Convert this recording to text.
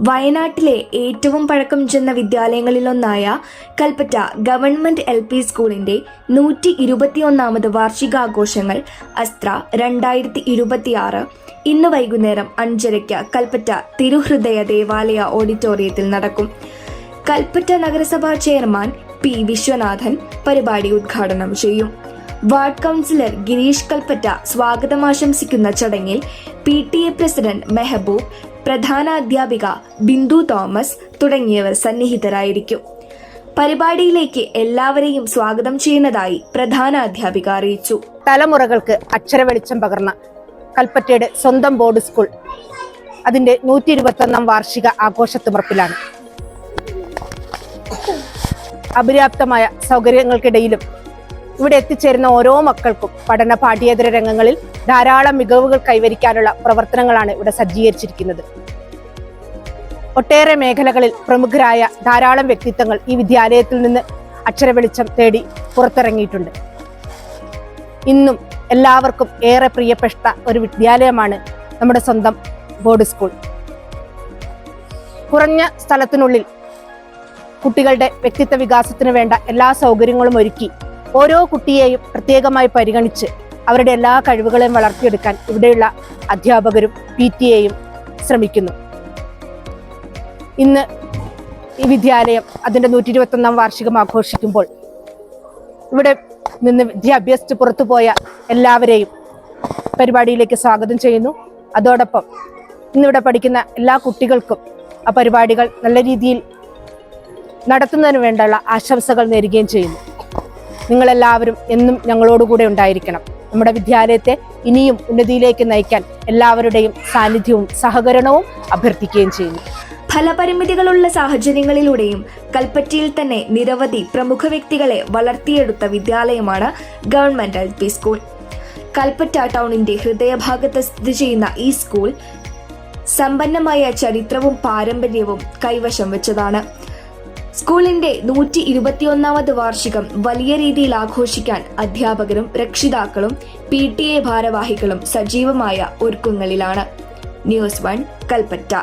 വയനാട്ടിലെ ഏറ്റവും പഴക്കം ചെന്ന വിദ്യാലയങ്ങളിലൊന്നായ കൽപ്പറ്റ ഗവൺമെന്റ് LP സ്കൂളിന്റെ 121ാമത് വാർഷികാഘോഷങ്ങൾ അസ്ത്ര 2026 ഇന്ന് വൈകുന്നേരം 5:30 കൽപ്പറ്റ തിരുഹൃദയ ദേവാലയ ഓഡിറ്റോറിയത്തിൽ നടക്കും. കൽപ്പറ്റ നഗരസഭാ ചെയർമാൻ P. വിശ്വനാഥൻ പരിപാടി ഉദ്ഘാടനം ചെയ്യും. വാർഡ് കൗൺസിലർ ഗിരീഷ് കൽപ്പറ്റ സ്വാഗതം ആശംസിക്കുന്ന ചടങ്ങിൽ PTA പ്രസിഡന്റ് മെഹബൂബ്, പ്രധാന അധ്യാപിക ബിന്ദു തോമസ് തുടങ്ങിയവർ സന്നിഹിതരായിരിക്കും. പരിപാടിയിലേക്ക് എല്ലാവരെയും സ്വാഗതം ചെയ്യുന്നതായി പ്രധാന അധ്യാപിക അറിയിച്ചു. തലമുറകൾക്ക് അക്ഷരവെളിച്ചം പകർന്ന കൽപ്പറ്റയുടെ സ്വന്തം ബോർഡ് സ്കൂൾ അതിന്റെ 121ാം വാർഷിക ആഘോഷത്തിമർപ്പിലാണ്. അപര്യാപ്തമായ സൗകര്യങ്ങൾക്കിടയിലും ഇവിടെ എത്തിച്ചേരുന്ന ഓരോ മക്കൾക്കും പഠന പാഠ്യേതര രംഗങ്ങളിൽ ധാരാളം മികവുകൾ കൈവരിക്കാനുള്ള പ്രവർത്തനങ്ങളാണ് ഇവിടെ സജ്ജീകരിച്ചിരിക്കുന്നത്. ഒട്ടേറെ മേഖലകളിൽ പ്രമുഖരായ ധാരാളം വ്യക്തിത്വങ്ങൾ ഈ വിദ്യാലയത്തിൽ നിന്ന് അക്ഷരവെളിച്ചം തേടി പുറത്തിറങ്ങിയിട്ടുണ്ട്. ഇന്നും എല്ലാവർക്കും ഏറെ പ്രിയപ്പെട്ട ഒരു വിദ്യാലയമാണ് നമ്മുടെ സ്വന്തം ബോർഡ് സ്കൂൾ. കുറഞ്ഞ സ്ഥലത്തിനുള്ളിൽ കുട്ടികളുടെ വ്യക്തിത്വ വികാസത്തിന് വേണ്ട എല്ലാ സൗകര്യങ്ങളും ഒരുക്കി ഓരോ കുട്ടിയെയും പ്രത്യേകമായി പരിഗണിച്ച് അവരുടെ എല്ലാ കഴിവുകളെയും വളർത്തിയെടുക്കാൻ ഇവിടെയുള്ള അധ്യാപകരും PTAയും ശ്രമിക്കുന്നു. ഇന്ന് ഈ വിദ്യാലയം അതിൻ്റെ 121ാം വാർഷികം ആഘോഷിക്കുമ്പോൾ ഇവിടെ നിന്ന് വിദ്യാഭ്യാസിച്ച് പുറത്തുപോയ എല്ലാവരെയും പരിപാടിയിലേക്ക് സ്വാഗതം ചെയ്യുന്നു. അതോടൊപ്പം ഇന്നിവിടെ പഠിക്കുന്ന എല്ലാ കുട്ടികൾക്കും ആ പരിപാടികൾ നല്ല രീതിയിൽ നടത്തുന്നതിന് വേണ്ടിയുള്ള ആശംസകൾ നേരുകയും ചെയ്യുന്നു. നിങ്ങളെല്ലാവരും എന്നും ഞങ്ങളോടുകൂടെ ഉണ്ടായിരിക്കണം. നമ്മുടെ വിദ്യാലയത്തെ ഇനിയും ഉന്നതിയിലേക്ക് നയിക്കാൻ എല്ലാവരുടെയും സാന്നിധ്യവും സഹകരണവും അഭ്യർത്ഥിക്കുകയും ചെയ്യുന്നു. ഫലപരിമിതികളുള്ള സാഹചര്യങ്ങളിലൂടെയും കൽപ്പറ്റയിൽ തന്നെ നിരവധി പ്രമുഖ വ്യക്തികളെ വളർത്തിയെടുത്ത വിദ്യാലയമാണ് ഗവൺമെന്റ് LP സ്കൂൾ. കൽപ്പറ്റ ടൗണിന്റെ ഹൃദയഭാഗത്ത് സ്ഥിതി ചെയ്യുന്ന ഈ സ്കൂൾ സമ്പന്നമായ ചരിത്രവും പാരമ്പര്യവും കൈവശം വെച്ചതാണ്. സ്കൂളിന്റെ 121ാമത് വാർഷികം വലിയ രീതിയിൽ ആഘോഷിക്കാൻ അധ്യാപകരും രക്ഷിതാക്കളും PTA ഭാരവാഹികളും സജീവമായ ഒരുക്കങ്ങളിലാണ്. ന്യൂസ് 1 കൽപ്പറ്റ.